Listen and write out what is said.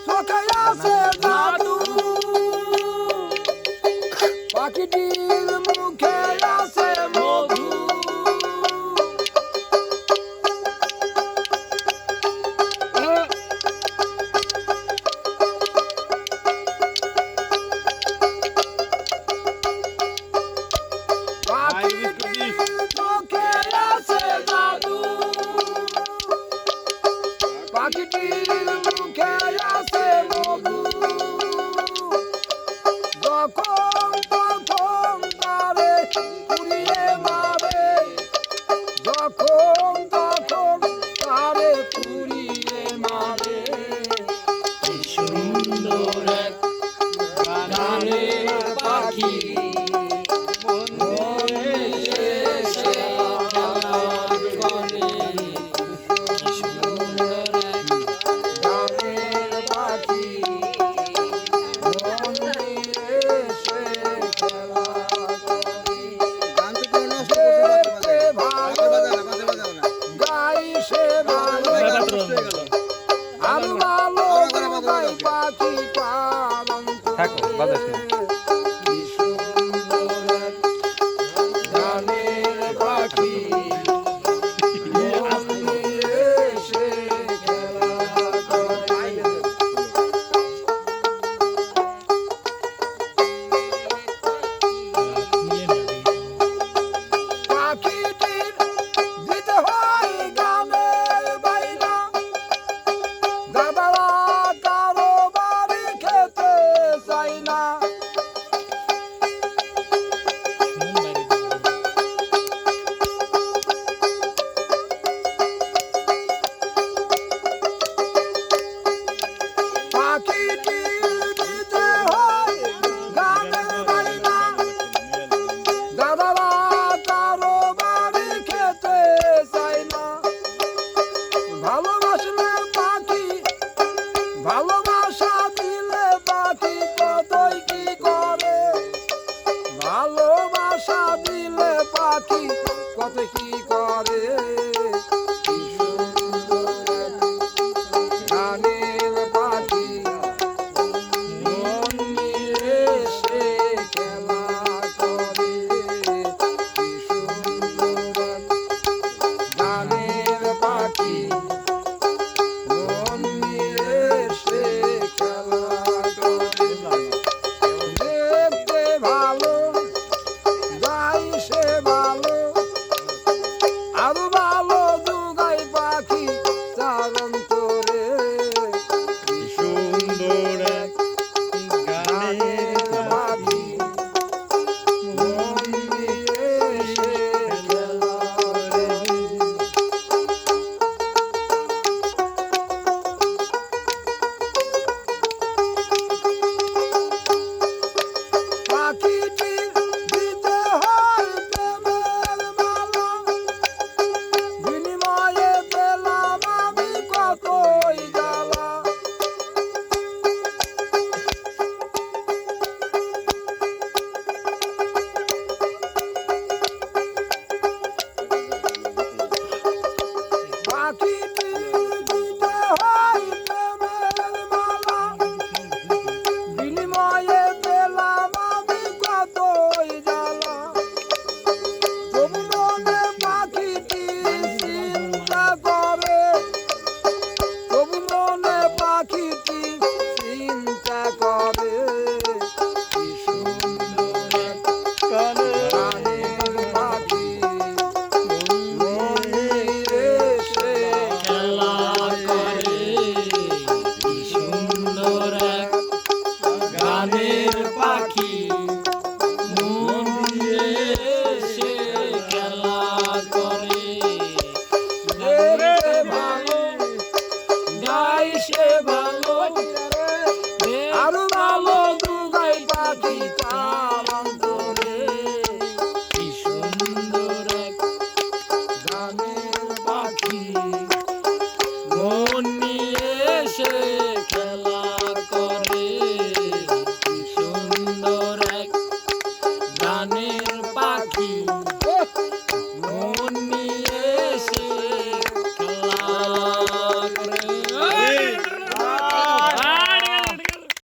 চোখে আছে জাদু, পাখিটির মুখে আছে মধু। পাখিটির মুখে আছে জাদু, পাখিটির মুখে আছে মধু। যখন তখন তারে পুড়িয়ে মারে, যখন তখন তারে পুড়িয়ে মারে। কি সুন্দর এক গানের পাখি, মনে এসে খেলা করে। কি সুন্দর এক গানের পাখি, মনে এসে খেলা করে। দেখতে ভালো, গাই সে ভালো, আরো ভালো গাই পাখি থাকো বাজাস না। কি সুন্দর এক গানের পাখি, মনে এসে খেলা করে। পাখিটির দিতে হয় গানের বাইনা, দাদারা কারো বাড়ি খেতে চাই না। পাখিটির দিতে হয় গানের বাইনা, দাদারা কারো বাড়ি খেতে চাই না। ভালোবাসলে পাখি, ভালোবাসা দিলে পাখি কতই কি করে, ভালোবাসা দিলে পাখি কত কি করে। কি সুন্দর গানের পাখি, মন নিয়ে সে খেলা করে। কি সুন্দর গানের পাখি, মন নিয়ে সে খেলা করে। দেখতে ভালো, গাই সে ভালো, আরো ভালো দুগাই পাখি তার অন্তরে। কি সুন্দর এক গানের পাখি, মন নিয়ে সে খেলা করে। পাখিটির দিতে হয় প্রেমের মালা, বিনিময়ে পেলাম আমি কতই জ্বালা। পাখিটির দিতে হয় প্রেমের মালা, বিনিময়ে পেলাম আমি কতই জ্বালা। তবু মনে পাখিটি চিন্তা করে, তবু মনে পাখিটি চিন্তা করে। কি সুন্দর এক গানের পাখি, মনে এসে খেলা করে। কি সুন্দর এক গানের পাখি, মন দিয়ে সে খেলা করে। দেখতে ভালো, গাই সে ভালো,